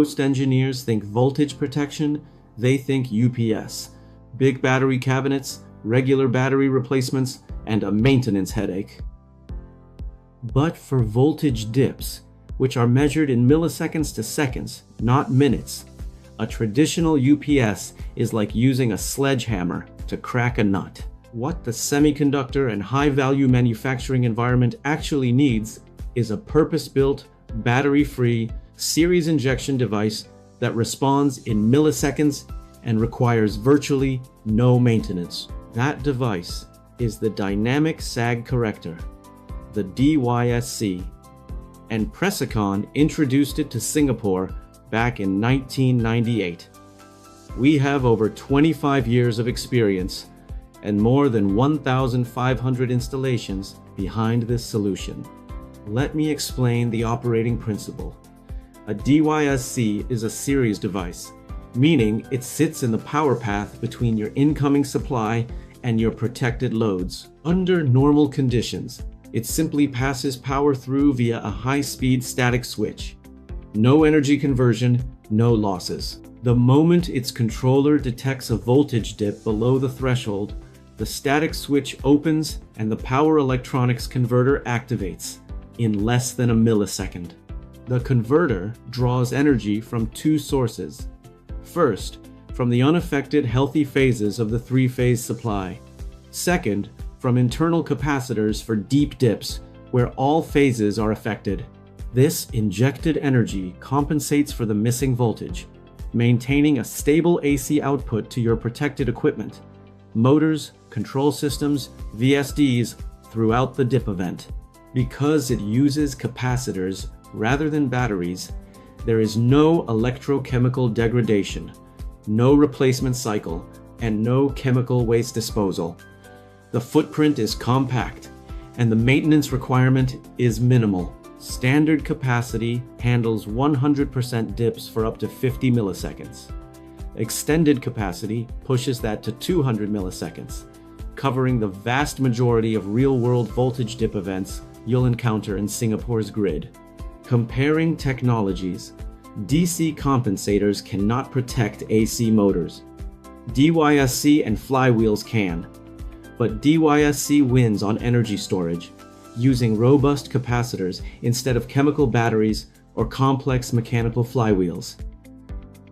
most engineers think voltage protection, they think UPS. Big battery cabinets, regular battery replacements, and a maintenance headache. But for voltage dips, which are measured in milliseconds to seconds, not minutes, a traditional UPS is like using a sledgehammer to crack a nut. What the semiconductor and high-value manufacturing environment actually needs is a purpose-built, battery-free, series injection device that responds in milliseconds and requires virtually no maintenance. That device is the Dynamic Sag Corrector, the DYSC, and Precicon introduced it to Singapore back in 1998. We have over 25 years of experience and more than 1,500 installations behind this solution. Let me explain the operating principle. A DYSC is a series device, meaning it sits in the power path between your incoming supply and your protected loads. Under normal conditions, it simply passes power through via a high-speed static switch. No energy conversion, no losses. The moment its controller detects a voltage dip below the threshold, the static switch opens and the power electronics converter activates in less than a millisecond. The converter draws energy from two sources. First, from the unaffected healthy phases of the three-phase supply. Second, from internal capacitors for deep dips where all phases are affected. This injected energy compensates for the missing voltage, maintaining a stable AC output to your protected equipment, motors, control systems, VSDs throughout the dip event. Because it uses capacitors rather than batteries, there is no electrochemical degradation, no replacement cycle, and no chemical waste disposal. The footprint is compact, and the maintenance requirement is minimal. Standard capacity handles 100% dips for up to 50 milliseconds. Extended capacity pushes that to 200 milliseconds, covering the vast majority of real-world voltage dip events you'll encounter in Singapore's grid. Comparing technologies, DC compensators cannot protect AC motors. DYSC and flywheels can, but DYSC wins on energy storage, using robust capacitors instead of chemical batteries or complex mechanical flywheels.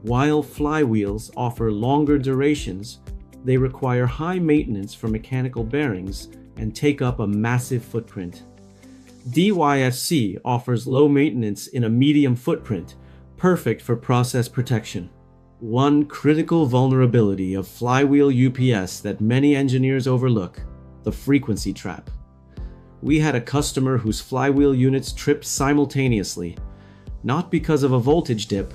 While flywheels offer longer durations, they require high maintenance for mechanical bearings and take up a massive footprint. DYSC offers low maintenance in a medium footprint, perfect for process protection. One critical vulnerability of flywheel UPS that many engineers overlook: the frequency trap. We had a customer whose flywheel units tripped simultaneously, not because of a voltage dip,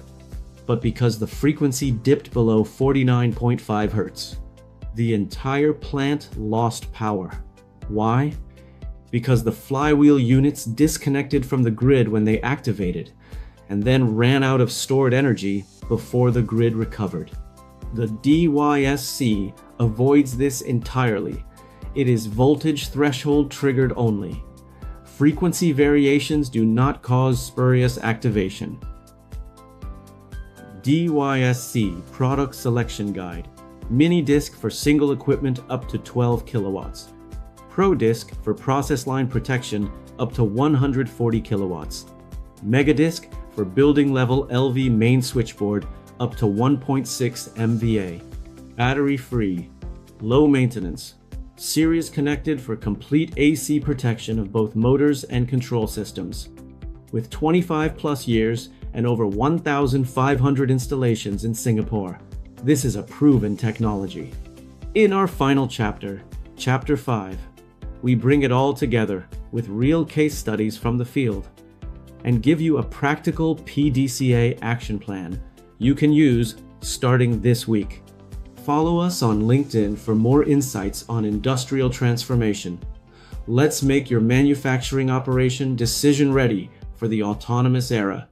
but because the frequency dipped below 49.5 Hz. The entire plant lost power. Why? Because the flywheel units disconnected from the grid when they activated, and then ran out of stored energy before the grid recovered. The DYSC avoids this entirely. It is voltage threshold triggered only. Frequency variations do not cause spurious activation. DYSC Product Selection Guide. Mini disc for single equipment up to 12 kilowatts. ProDYSC for process line protection up to 140 kilowatts. Megadisc for building level LV main switchboard up to 1.6 MVA. Battery free. Low maintenance. Series connected for complete AC protection of both motors and control systems. With 25 plus years and over 1,500 installations in Singapore, this is a proven technology. In our final chapter, Chapter 5, we bring it all together with real case studies from the field and give you a practical PDCA action plan you can use starting this week. Follow us on LinkedIn for more insights on industrial transformation. Let's make your manufacturing operation decision ready for the autonomous era.